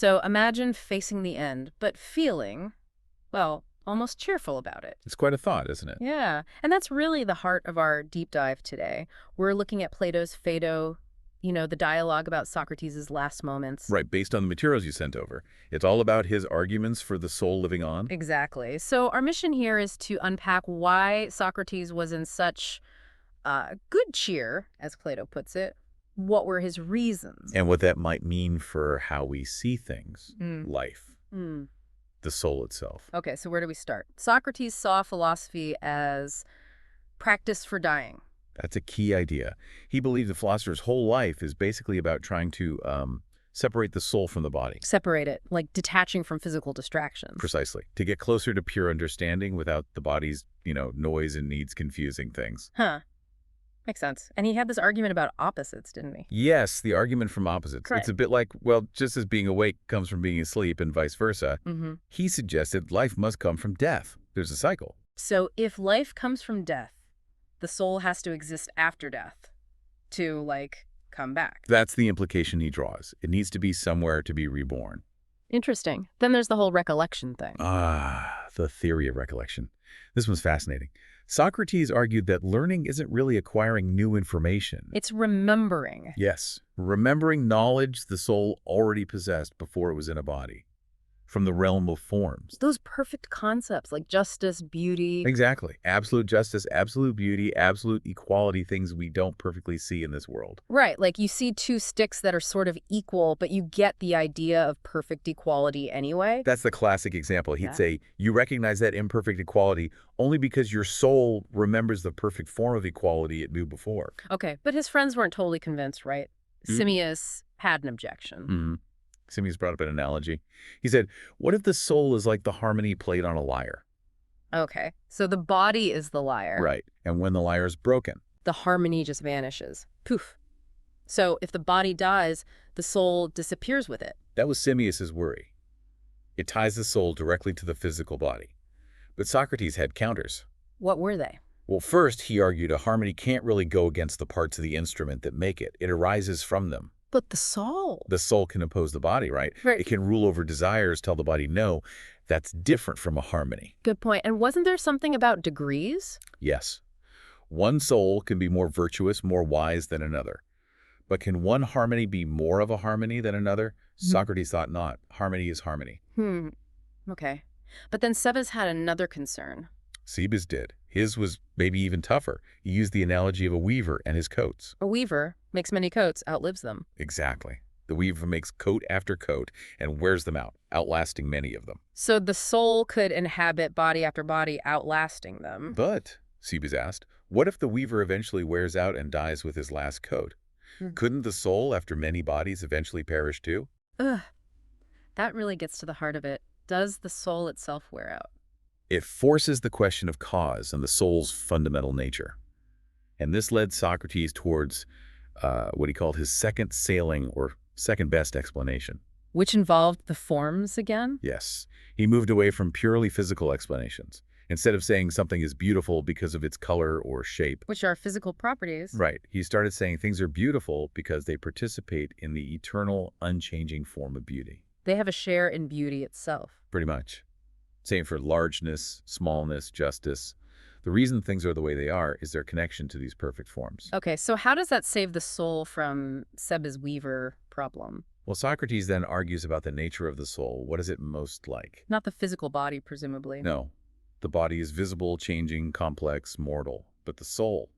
So imagine facing the end, but feeling, well, almost cheerful about it. It's quite a thought, isn't it? Yeah, and that's really the heart of our deep dive today. We're looking at Plato's Phaedo, the dialogue about Socrates' last moments. Right, based on the materials you sent over. It's all about his arguments for the soul living on. Exactly. So our mission here is to unpack why Socrates was in such good cheer, as Plato puts it. What were his reasons? And what that might mean for how we see things, Mm. life, Mm. the soul itself. Okay, so where do we start? Socrates saw philosophy as practice for dying. That's a key idea. He believed the philosopher's whole life is basically about trying to separate the soul from the body. Separate it, like detaching from physical distractions. Precisely. To get closer to pure understanding without the body's, noise and needs confusing things. Huh. Makes sense. And he had this argument about opposites, didn't he? Yes, the argument from opposites. Correct. It's a bit like, well, just as being awake comes from being asleep and vice versa, Mm-hmm. he suggested life must come from death. There's a cycle. So if life comes from death, the soul has to exist after death to, come back. That's the implication he draws. It needs to be somewhere to be reborn. Interesting. Then there's the whole recollection thing. Ah, the theory of recollection. This one's fascinating. Socrates argued that learning isn't really acquiring new information. It's remembering. Yes, remembering knowledge the soul already possessed before it was in a body, from the realm of forms. Those perfect concepts like justice, beauty. Exactly. Absolute justice, absolute beauty, absolute equality, things we don't perfectly see in this world. Right, like you see two sticks that are sort of equal, but you get the idea of perfect equality anyway. That's the classic example. He'd Yeah. say, you recognize that imperfect equality only because your soul remembers the perfect form of equality it knew before. Okay, but his friends weren't totally convinced, right? Mm. Simmias had an objection. Mm-hmm. Simi's brought up an analogy. He said, what if the soul is like the harmony played on a lyre? Okay, so the body is the lyre. Right. And when the lyre is broken, The harmony just vanishes. Poof. So if the body dies, the soul disappears with it. that was Simmias's worry. It ties the soul directly to the physical body. But Socrates had counters. What were they? Well, first, he argued a harmony can't really go against the parts of the instrument that make it. It arises from them. But the soul. The soul can oppose the body, right? Right. It can rule over desires, tell the body no. That's different from a harmony. Good point. And wasn't there something about degrees? Yes. One soul can be more virtuous, more wise than another. But can one harmony be more of a harmony than another? Socrates thought not. Harmony is harmony. Okay. But then Sebes had another concern. Sebes did. His was maybe even tougher. He used the analogy of a weaver and his coats. A weaver makes many coats, outlives them. Exactly. The weaver makes coat after coat and wears them out, outlasting many of them. So the soul could inhabit body after body, outlasting them. But, Sebes asked, what if the weaver eventually wears out and dies with his last coat? Couldn't the soul, after many bodies, eventually perish too? Ugh. That really gets to the heart of it. Does the soul itself wear out? It forces the question of cause and the soul's fundamental nature. And this led Socrates towards what he called his second sailing or second best explanation. Which involved the forms again? Yes, he moved away from purely physical explanations. Instead of saying something is beautiful because of its color or shape. Which are physical properties. Right. He started saying things are beautiful because they participate in the eternal, unchanging form of beauty. They have a share in beauty itself. Pretty much. Same for largeness, smallness, justice. The reason things are the way they are is their connection to these perfect forms. Okay, so how does that save the soul from Sebes' weaver problem? Well, Socrates then argues about the nature of the soul. What is it most like? Not the physical body, presumably. No. The body is visible, changing, complex, mortal. But the soul,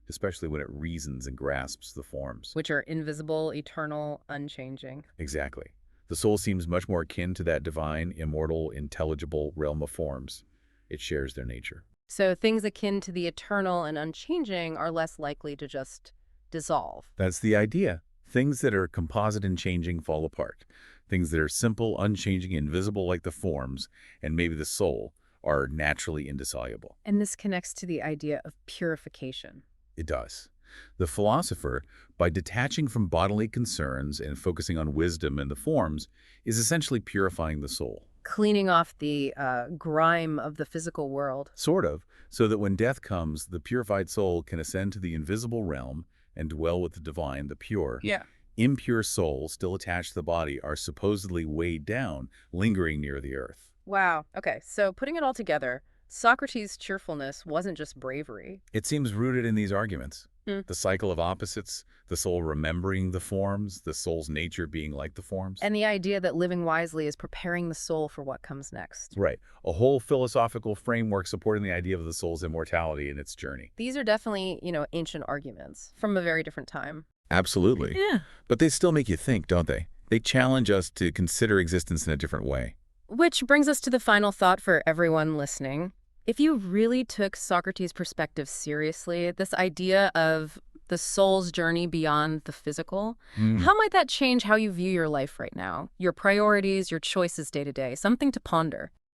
especially when it reasons and grasps the forms. Which are invisible, eternal, unchanging. Exactly. The soul seems much more akin to that divine, immortal, intelligible realm of forms. It shares their nature. So things akin to the eternal and unchanging are less likely to just dissolve. That's the idea. Things that are composite and changing fall apart. Things that are simple, unchanging, invisible like the forms, and maybe the soul, are naturally indissoluble. And this connects to the idea of purification. It does. The philosopher, by detaching from bodily concerns and focusing on wisdom and the forms, is essentially purifying the soul. Cleaning off the grime of the physical world. Sort of, so that when death comes, the purified soul can ascend to the invisible realm and dwell with the divine, the pure, impure souls still attached to the body are supposedly weighed down, lingering near the earth. Wow. Okay, so putting it all together, Socrates' cheerfulness wasn't just bravery. It seems rooted in these arguments. Hmm. The cycle of opposites, the soul remembering the forms, the soul's nature being like the forms. And the idea that living wisely is preparing the soul for what comes next. Right. A whole philosophical framework supporting the idea of the soul's immortality in its journey. These are definitely, ancient arguments from a very different time. Absolutely. Yeah. But they still make you think, don't they? They challenge us to consider existence in a different way. Which brings us to the final thought for everyone listening. If you really took Socrates' perspective seriously, this idea of the soul's journey beyond the physical, Hmm. how might that change how you view your life right now? Your priorities, your choices day to day? Something to ponder.